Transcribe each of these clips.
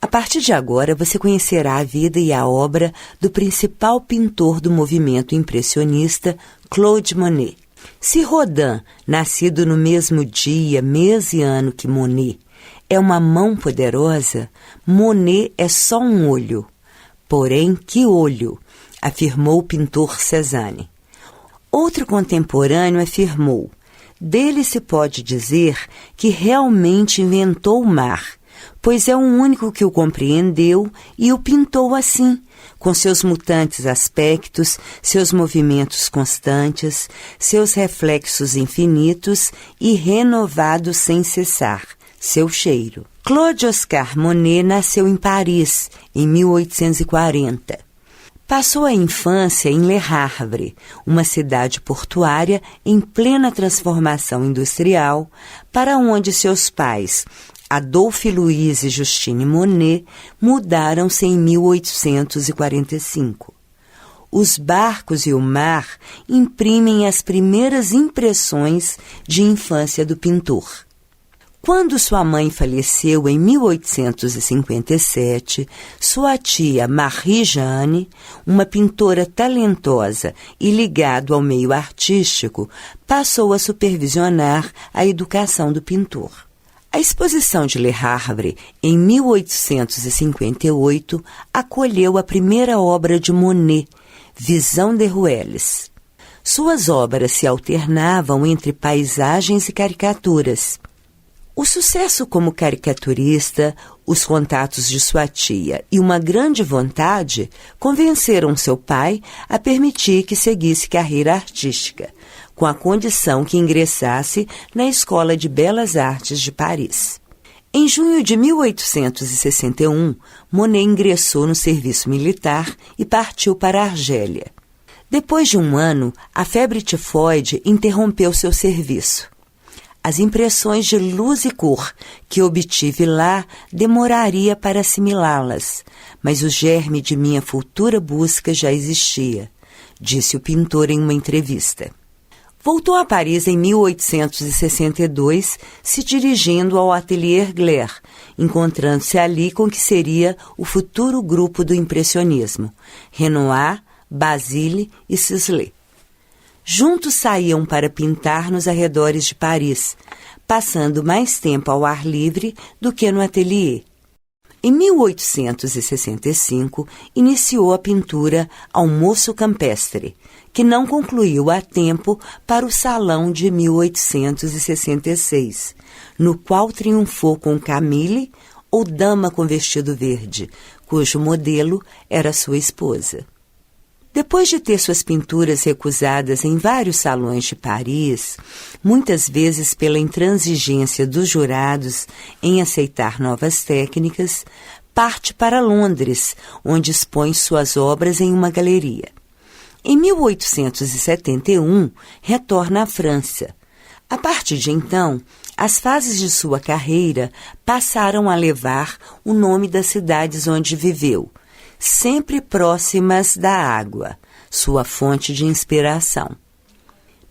A partir de agora, você conhecerá a vida e a obra do principal pintor do movimento impressionista, Claude Monet. Se Rodin, nascido no mesmo dia, mês e ano que Monet, é uma mão poderosa, Monet é só um olho. Porém, que olho, afirmou o pintor Cézanne. Outro contemporâneo afirmou: dele se pode dizer que realmente inventou o mar, pois é o único que o compreendeu e o pintou assim, com seus mutantes aspectos, seus movimentos constantes, seus reflexos infinitos e renovados sem cessar, seu cheiro. Claude Oscar Monet nasceu em Paris, em 1840. Passou a infância em Le Havre, uma cidade portuária em plena transformação industrial, para onde seus pais, Adolphe Louise e Justine Monet, mudaram-se em 1845. Os barcos e o mar imprimem as primeiras impressões de infância do pintor. Quando sua mãe faleceu em 1857, sua tia Marie-Jeanne, uma pintora talentosa e ligada ao meio artístico, passou a supervisionar a educação do pintor. A exposição de Le Havre, em 1858, acolheu a primeira obra de Monet, Vision des Ruelles. Suas obras se alternavam entre paisagens e caricaturas. O sucesso como caricaturista, os contatos de sua tia e uma grande vontade convenceram seu pai a permitir que seguisse carreira artística, com a condição que ingressasse na Escola de Belas Artes de Paris. Em junho de 1861, Monet ingressou no serviço militar e partiu para a Argélia. Depois de um ano, a febre tifoide interrompeu seu serviço. As impressões de luz e cor que obtive lá demoraria para assimilá-las, mas o germe de minha futura busca já existia, disse o pintor em uma entrevista. Voltou a Paris em 1862, se dirigindo ao Atelier Glaire, encontrando-se ali com o que seria o futuro grupo do impressionismo, Renoir, Basile e Sisley. Juntos saíam para pintar nos arredores de Paris, passando mais tempo ao ar livre do que no ateliê. Em 1865, iniciou a pintura Almoço Campestre, que não concluiu a tempo para o Salão de 1866, no qual triunfou com Camille, ou Dama com Vestido Verde, cujo modelo era sua esposa. Depois de ter suas pinturas recusadas em vários salões de Paris, muitas vezes pela intransigência dos jurados em aceitar novas técnicas, parte para Londres, onde expõe suas obras em uma galeria. Em 1871, retorna à França. A partir de então, as fases de sua carreira passaram a levar o nome das cidades onde viveu, sempre próximas da água, sua fonte de inspiração.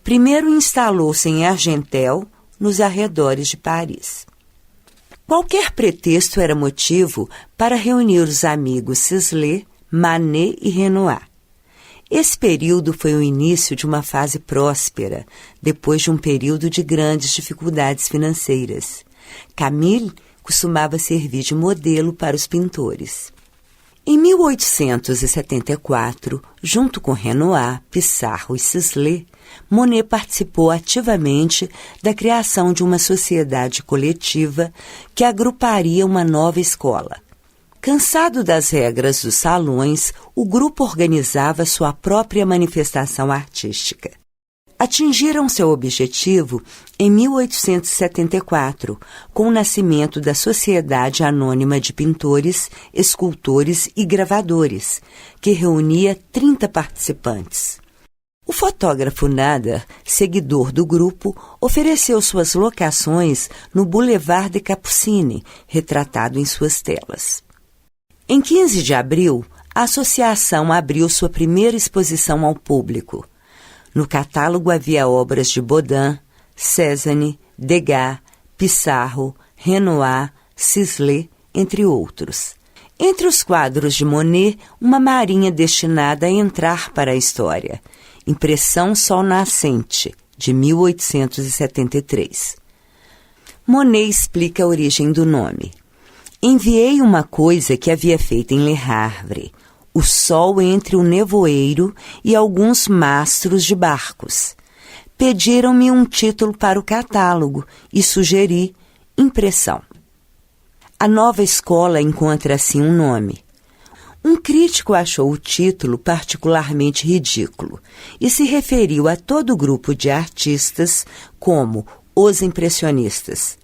Primeiro instalou-se em Argentel, nos arredores de Paris. Qualquer pretexto era motivo para reunir os amigos Sisley, Manet e Renoir. Esse período foi o início de uma fase próspera, depois de um período de grandes dificuldades financeiras. Camille costumava servir de modelo para os pintores. Em 1874, junto com Renoir, Pissarro e Sisley, Monet participou ativamente da criação de uma sociedade coletiva que agruparia uma nova escola. Cansado das regras dos salões, o grupo organizava sua própria manifestação artística. Atingiram seu objetivo em 1874, com o nascimento da Sociedade Anônima de Pintores, Escultores e Gravadores, que reunia 30 participantes. O fotógrafo Nader, seguidor do grupo, ofereceu suas locações no Boulevard de Capucines, retratado em suas telas. Em 15 de abril, a associação abriu sua primeira exposição ao público. No catálogo havia obras de Bodin, Cézanne, Degas, Pissarro, Renoir, Sisley, entre outros. Entre os quadros de Monet, uma marinha destinada a entrar para a história. Impressão Sol Nascente, de 1873. Monet explica a origem do nome. Enviei uma coisa que havia feito em Le Havre, o sol entre o nevoeiro e alguns mastros de barcos. Pediram-me um título para o catálogo e sugeri impressão. A nova escola encontra assim um nome. Um crítico achou o título particularmente ridículo e se referiu a todo o grupo de artistas como os impressionistas.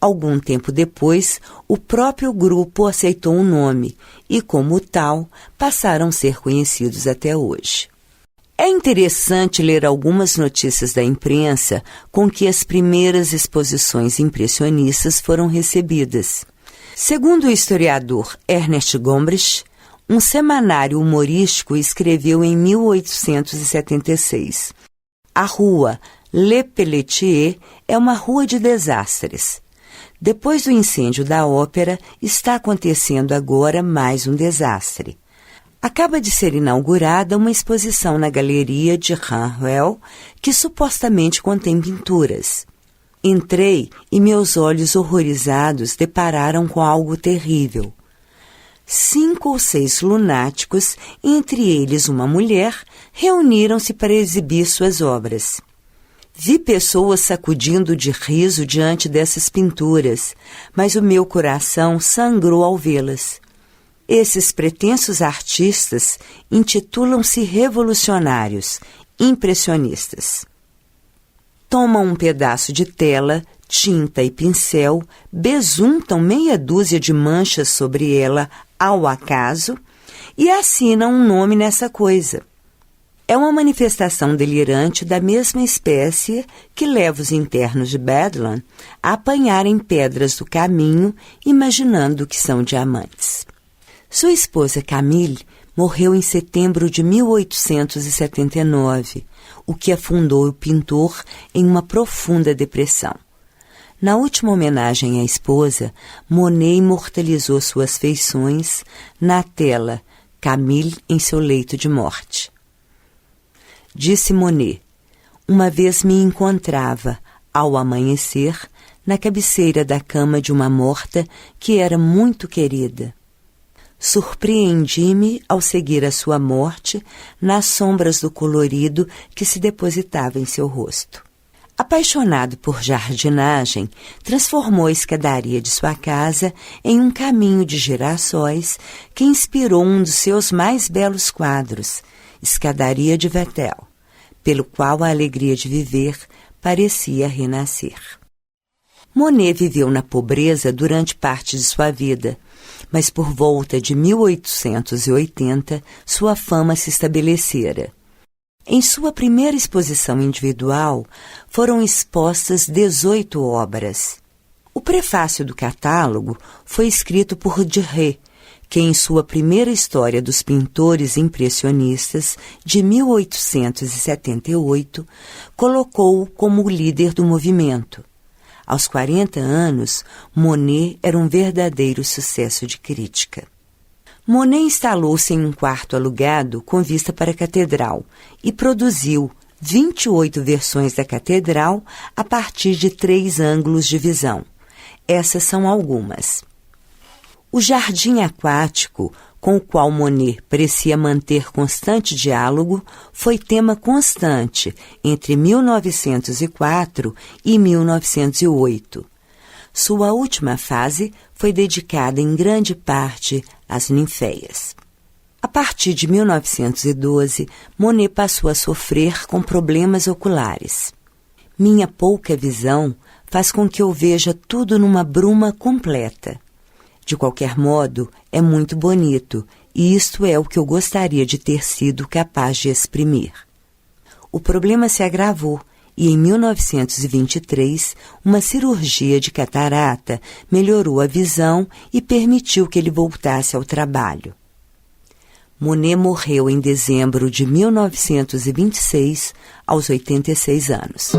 Algum tempo depois, o próprio grupo aceitou o nome e, como tal, passaram a ser conhecidos até hoje. É interessante ler algumas notícias da imprensa com que as primeiras exposições impressionistas foram recebidas. Segundo o historiador Ernest Gombrich, um semanário humorístico escreveu em 1876: a rua Le Pelletier é uma rua de desastres. Depois do incêndio da ópera, está acontecendo agora mais um desastre. Acaba de ser inaugurada uma exposição na galeria de Ranvel que supostamente contém pinturas. Entrei e meus olhos horrorizados depararam com algo terrível. 5 ou 6 lunáticos, entre eles uma mulher, reuniram-se para exibir suas obras. Vi pessoas sacudindo de riso diante dessas pinturas, mas o meu coração sangrou ao vê-las. Esses pretensos artistas intitulam-se revolucionários, impressionistas. Tomam um pedaço de tela, tinta e pincel, besuntam meia dúzia de manchas sobre ela ao acaso e assinam um nome nessa coisa. É uma manifestação delirante da mesma espécie que leva os internos de Bedlam a apanharem pedras do caminho, imaginando que são diamantes. Sua esposa Camille morreu em setembro de 1879, o que afundou o pintor em uma profunda depressão. Na última homenagem à esposa, Monet imortalizou suas feições na tela Camille em seu leito de morte. Disse Monet: uma vez me encontrava, ao amanhecer, na cabeceira da cama de uma morta que era muito querida. Surpreendi-me ao seguir a sua morte nas sombras do colorido que se depositava em seu rosto. Apaixonado por jardinagem, transformou a escadaria de sua casa em um caminho de girassóis que inspirou um dos seus mais belos quadros, Escadaria de Vettel, pelo qual a alegria de viver parecia renascer. Monet viveu na pobreza durante parte de sua vida, mas por volta de 1880 sua fama se estabelecera. Em sua primeira exposição individual foram expostas 18 obras. O prefácio do catálogo foi escrito por Duret, que em sua primeira história dos pintores impressionistas, de 1878, colocou-o como o líder do movimento. Aos 40 anos, Monet era um verdadeiro sucesso de crítica. Monet instalou-se em um quarto alugado com vista para a catedral e produziu 28 versões da catedral a partir de 3 ângulos de visão. Essas são algumas. O jardim aquático, com o qual Monet parecia manter constante diálogo, foi tema constante entre 1904 e 1908. Sua última fase foi dedicada em grande parte às ninféias. A partir de 1912, Monet passou a sofrer com problemas oculares. Minha pouca visão faz com que eu veja tudo numa bruma completa. De qualquer modo, é muito bonito, e isto é o que eu gostaria de ter sido capaz de exprimir. O problema se agravou, e em 1923, uma cirurgia de catarata melhorou a visão e permitiu que ele voltasse ao trabalho. Monet morreu em dezembro de 1926, aos 86 anos.